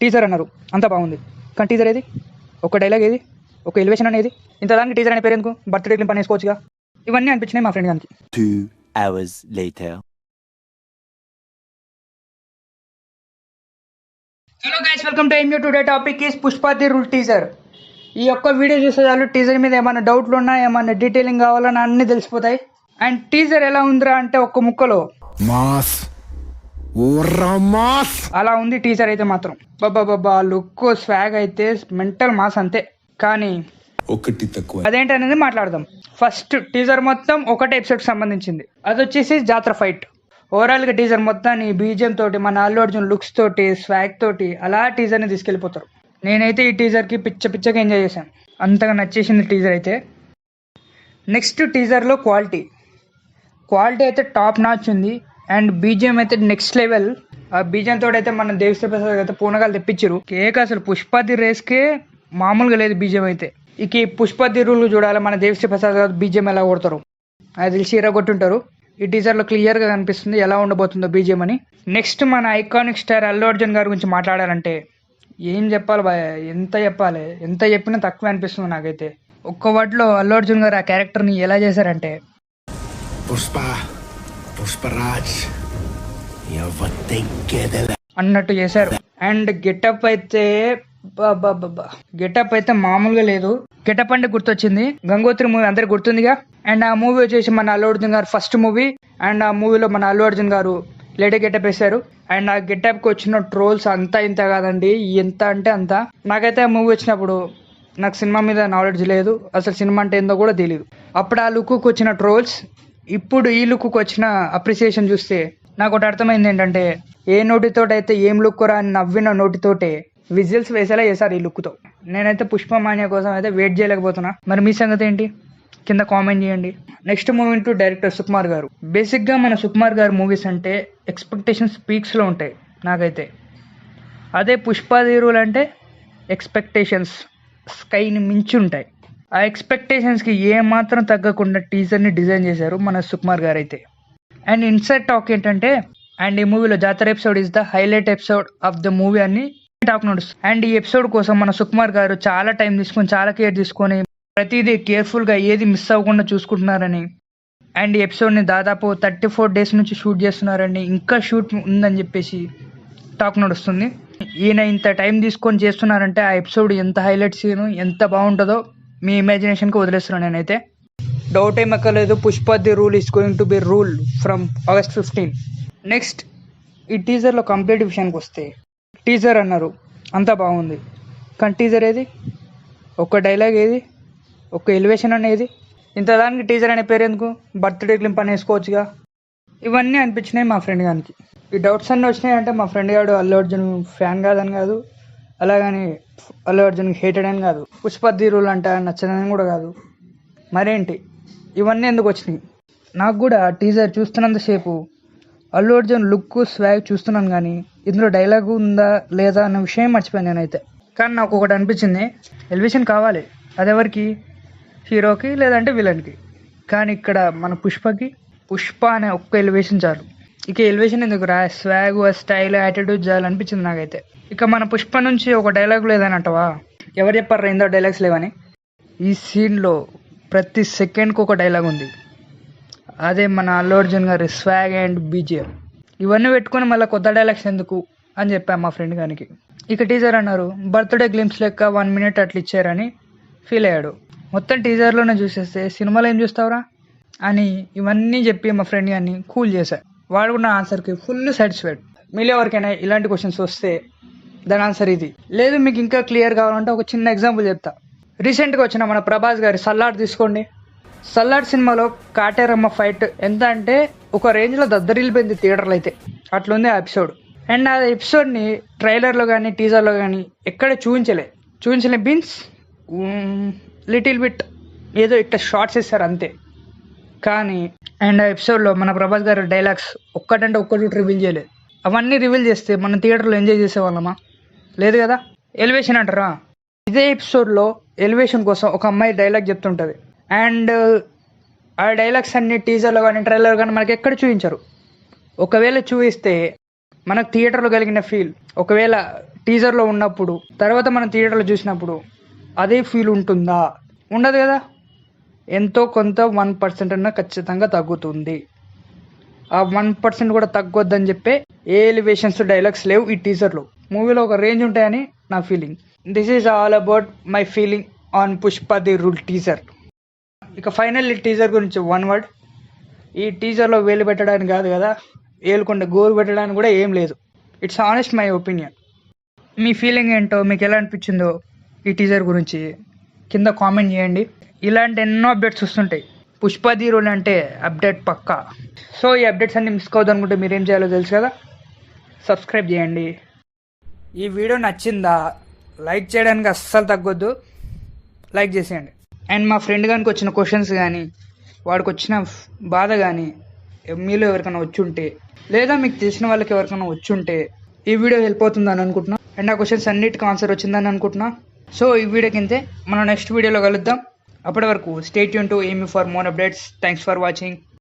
Teaser అన్నారు, అంతా బాగుంది. కానీ టీజర్ ఏది? ఒక డైలాగ్ ఏది? ఒక ఎలివేషన్ అనేది? ఇంత దానికి టీజర్ అనే పేరు ఎందుకు? బర్త్డే క్లిప్ అని వేసుకోవచ్చుగా. ఇవన్నీ అనిపించినాయి మా ఫ్రెండ్ గారికి. 2 hours later. Hello guys, welcome to Mu. Today topic is Pushpa the rule teaser. ఈ ఒక్క వీడియో చూస్తే చాలు టీజర్ మీద ఏమైనా డౌట్లు ఉన్నా, ఏమైనా డీటెయిలింగ్ కావాలన్నా అన్నీ తెలిసిపోతాయి. అండ్ టీజర్ ఎలా ఉందిరా అంటే ఒక్క ముక్కలో మాస్ అలా ఉంది టీజర్ అయితే మాత్రం. బాబా లుక్ స్వాగ్ అయితే మెంటల్ మాస్ అంతే. కానీ ఒకటి తక్కువ అదేంటనేది మాట్లాడదాం. ఫస్ట్ టీజర్ మొత్తం ఒకటే ఎపిసోడ్ సంబంధించింది, అది వచ్చేసి జాతర ఫైట్. ఓవరాల్ గా టీజర్ మొత్తాన్ని బీజిఎం తోటి, మన అల్లు అర్జున్ లుక్స్ తోటి, స్వాగ్ తోటి అలా టీజర్ ని తీసుకెళ్లిపోతారు. నేనైతే ఈ టీజర్ కి పిచ్చగా ఎంజాయ్ చేశాను, అంతగా నచ్చేసింది టీజర్ అయితే. నెక్స్ట్ టీజర్ లో క్వాలిటీ అయితే టాప్ నాచ్ ఉంది. అండ్ బీజిఎం అయితే నెక్స్ట్ లెవెల్. ఆ బీజిఎం తోటి అయితే మన దేవిశ్రీ ప్రసాద్ అయితే పూనగాలు తెప్పించారు. కేక్ అసలు పుష్పది రేస్కే మామూలుగా లేదు బీజిఎం అయితే. ఇక ఈ పుష్పది రూల్ చూడాలి, మన దేవిశ్రీ ప్రసాద్ గారు బీజిఎం ఎలా కొడతారు, అది తెలిసి కొట్టుంటారు. ఈ టీజర్ లో క్లియర్ గా కనిపిస్తుంది ఎలా ఉండబోతుందో బీజిఎం అని. నెక్స్ట్ మన ఐకానిక్ స్టార్ అల్లు అర్జున్ గారి గురించి మాట్లాడాలంటే ఏం చెప్పాలి బాయ్, ఎంత చెప్పినా తక్కువ అనిపిస్తుంది నాకైతే. ఒక్క వాటిలో అల్లు అర్జున్ గారు ఆ క్యారెక్టర్ ని ఎలా చేశారంటే పుష్పరాజ్ అన్నట్టు చేశారు. అండ్ గెటప్ అయితే మామూలుగా లేదు. గెటప్ అంటే గుర్తొచ్చింది గంగోత్రి మూవీ, అందరికి గుర్తుందిగా. అండ్ ఆ మూవీ వచ్చేసి మన అల్లు అర్జున్ గారు ఫస్ట్ మూవీ. అండ్ ఆ మూవీలో మన అల్లు అర్జున్ గారు లేడీ గెటప్ వేశారు. అండ్ ఆ గెటప్ కి వచ్చిన ట్రోల్స్ అంతా ఇంత కాదండి, ఎంత అంటే అంత. నాకైతే ఆ మూవీ వచ్చినప్పుడు నాకు సినిమా మీద నాలెడ్జ్ లేదు, అసలు సినిమా అంటే ఏందో కూడా తెలియదు. అప్పుడు ఆ లుక్ వచ్చిన ట్రోల్స్, ఇప్పుడు ఈ లుక్ వచ్చిన అప్రిసియేషన్ చూస్తే నాకు ఒకటి అర్థమైంది ఏంటంటే, ఏ నోటితోటైతే ఏం లుక్ రా అని నవ్విన నోటితోటే విజిల్స్ వేసేలా చేశారు ఈ లుక్ తో. నేనైతే పుష్ప మాన్యా కోసం అయితే వెయిట్ చేయలేకపోతున్నా. మరి మీ సంగతి ఏంటి? కింద కామెంట్ చేయండి. Next movie to director Sukumar గారు. బేసిక్ గా మన సుకుమార్ గారు మూవీస్ అంటే ఎక్స్పెక్టేషన్స్ పీక్స్ లో ఉంటాయి నాకైతే. అదే పుష్ప ది రూల్ అంటే ఎక్స్పెక్టేషన్స్ స్కైని మించి ఉంటాయి. ఆ ఎక్స్పెక్టేషన్స్కి ఏమాత్రం తగ్గకుండా టీజర్ని డిజైన్ చేశారు మన సుకుమార్ గారు అయితే. అండ్ ఇన్సైడ్ టాక్ ఏంటంటే, అండ్ ఈ మూవీలో జాతర episode is the highlight episode of the movie అని టాక్ నడుస్తుంది. అండ్ ఈ ఎపిసోడ్ కోసం మన సుకుమార్ గారు చాలా టైం తీసుకొని, చాలా కేర్ తీసుకొని, ప్రతిదీ కేర్ఫుల్గా ఏది మిస్ అవ్వకుండా చూసుకుంటున్నారని. అండ్ ఈ ఎపిసోడ్ని దాదాపు 34 days నుంచి షూట్ చేస్తున్నారని, ఇంకా షూట్ ఉందని చెప్పేసి టాక్ నడుస్తుంది. ఈయన ఇంత టైం తీసుకొని చేస్తున్నారంటే ఆ ఎపిసోడ్ ఎంత హైలైట్ సీన్, ఎంత బాగుంటుందో మీ ఇమాజినేషన్కి వదిలేస్తున్నాను నేనైతే. డౌట్ ఏం ఎక్కలేదు, Pushpa the rule is going to be rule from August 15. Next ఈ టీజర్లో కంప్లీట్ విషయానికి వస్తే, టీజర్ అన్నారు అంతా బాగుంది. కానీ టీజర్ ఏది? ఒక డైలాగ్ ఏది? ఒక ఎలివేషన్ అనేది? ఇంత దానికి టీజర్ అనే పేరు ఎందుకు? బర్త్డే క్లిప్ అని వేసుకోవచ్చుగా. ఇవన్నీ అనిపించినాయి మా ఫ్రెండ్ గారికి. ఈ డౌట్స్ అన్నీ వచ్చినాయంటే మా ఫ్రెండ్ గారు అల్లు అర్జున్ ఫ్యాన్ కాదని కాదు, అలాగని అల్లు అర్జున్ హేటెడ్ అని కాదు, పుష్ప ది రూల్ అంటే నచ్చదని కూడా కాదు. మరేంటి ఇవన్నీ ఎందుకు వచ్చినాయి? నాకు కూడా టీజర్ చూస్తున్నంతసేపు అల్లు అర్జున్ లుక్ స్వాగ్ చూస్తున్నాను, కానీ ఇందులో డైలాగ్ ఉందా లేదా అన్న విషయం మర్చిపోయాను నేనైతే. కానీ నాకు ఒకటి అనిపించింది, ఎలివేషన్ కావాలి, అదెవరికి? హీరోకి లేదంటే విలన్కి. కానీ ఇక్కడ మన పుష్ప అనే ఒక్క ఎలివేషన్ చాలు. ఇక ఎలివేషన్ ఎందుకు రా, స్వాగ్, స్టైల్, యాటిట్యూడ్ చాలనిపించింది నాకైతే. ఇక మన పుష్ప నుంచి ఒక డైలాగ్ లేదని అంటవా? ఎవరు చెప్పారు ఇందో డైలాగ్స్ లేవని? ఈ సీన్లో ప్రతి సెకండ్కి ఒక డైలాగ్ ఉంది. అదే మన అల్లు అర్జున్ గారి స్వాగ్ అండ్ బీజిఎం. ఇవన్నీ పెట్టుకొని మళ్ళీ కొత్త డైలాగ్స్ ఎందుకు అని చెప్పాను మా ఫ్రెండ్ గారికి. ఇక టీజర్ అన్నారు బర్త్డే గ్లింప్స్ లెక్క 1 minute అట్లా ఇచ్చారని ఫీల్ అయ్యాడు. మొత్తం టీజర్లోనే చూసేస్తే సినిమాలో ఏం చూస్తావురా అని ఇవన్నీ చెప్పి మా ఫ్రెండ్ గారిని కూల్ చేశారు. వాడు కూడా నా ఆన్సర్కి ఫుల్ సాటిస్ఫైడ్. మీలో ఎవరికైనా ఇలాంటి క్వశ్చన్స్ వస్తే దాని ఆన్సర్ ఇది. లేదు మీకు ఇంకా క్లియర్ కావాలంటే ఒక చిన్న ఎగ్జాంపుల్ చెప్తా. రీసెంట్గా వచ్చిన మన ప్రభాస్ గారి సల్లార్ తీసుకోండి. సల్లార్ సినిమాలో కాటేరమ్మ ఫైట్ ఎంత అంటే ఒక రేంజ్లో దద్దరిల్లిపోయింది థియేటర్లో అయితే. అట్లుంది ఆ ఎపిసోడ్. అండ్ ఆ ఎపిసోడ్ని ట్రైలర్లో కానీ టీజర్లో కానీ ఎక్కడ చూపించలే మీన్స్ లిటిల్ బిట్ ఏదో ఇట్లా షార్ట్స్ ఇస్తారు అంతే. కానీ అండ్ ఆ ఎపిసోడ్లో మన ప్రభాస్ గారి డైలాగ్స్ ఒక్కటంటే ఒక్కటి రివీల్ చేయలేదు. అవన్నీ రివీల్ చేస్తే మన థియేటర్లో ఎంజాయ్ చేసేవాళ్ళమా? లేదు కదా. ఎలివేషన్ అంటారా? ఇదే ఎపిసోడ్లో ఎలివేషన్ కోసం ఒక అమ్మాయి డైలాగ్ చెప్తుంటుంది. అండ్ ఆ డైలాగ్స్ అన్ని టీజర్లో కానీ ట్రైలర్ కానీ మనకి ఎక్కడ చూపించరు. ఒకవేళ చూపిస్తే మనకు థియేటర్లో కలిగిన ఫీల్, ఒకవేళ టీజర్లో ఉన్నప్పుడు తర్వాత మనం థియేటర్లో చూసినప్పుడు అదే ఫీల్ ఉంటుందా? ఉండదు కదా. ఎంతో కొంత 1% అన్న ఖచ్చితంగా తగ్గుతుంది. ఆ 1% కూడా తగ్గొద్దని చెప్పే ఏ ఎలివేషన్స్ డైలాగ్స్ లేవు ఈ టీజర్లో. మూవీలో ఒక రేంజ్ ఉంటాయని నా feeling. This is all about my feeling on Pushpa the rule teaser. ఇక ఫైనల్ టీజర్ గురించి వన్ వర్డ్. ఈ టీజర్లో వేలు పెట్టడానికి కాదు కదా, ఏలుకొండ గోరు పెట్టడానికి కూడా ఏం లేదు. It's honest my opinion. Me feeling ఏంటో, మీకు ఎలా అనిపించిందో ఈ టీజర్ గురించి కింద కామెంట్ చేయండి. ఇలాంటి ఎన్నో అప్డేట్స్ వస్తుంటాయి. పుష్ప ది రూల్ అంటే అప్డేట్ పక్కా. సో ఈ అప్డేట్స్ అన్ని మిస్ కావద్దు అనుకుంటే మీరేం చేయాలో తెలుసు కదా, సబ్స్క్రైబ్ చేయండి. ఈ వీడియో నచ్చిందా? లైక్ చేయడానికి అస్సలు తగ్గొద్దు, లైక్ చేసేయండి. అండ్ మా ఫ్రెండ్ గానికి వచ్చిన క్వశ్చన్స్ కానీ, వాడికి వచ్చిన బాధ కానీ మీలో ఎవరికైనా వచ్చుంటే, లేదా మీకు తెలిసిన వాళ్ళకి ఎవరికైనా వచ్చుంటే ఈ వీడియో హెల్ప్ అవుతుందని అనుకుంటున్నా. అండ్ ఆ క్వశ్చన్స్ అన్నిటికీ ఆన్సర్ వచ్చిందని అనుకుంటున్నా. సో ఈ వీడియో కిందే మనం నెక్స్ట్ వీడియోలో కలుద్దాం. అప్పటి వరకు స్టే ట్యూన్ టు ఏమి for more updates. Thanks for watching.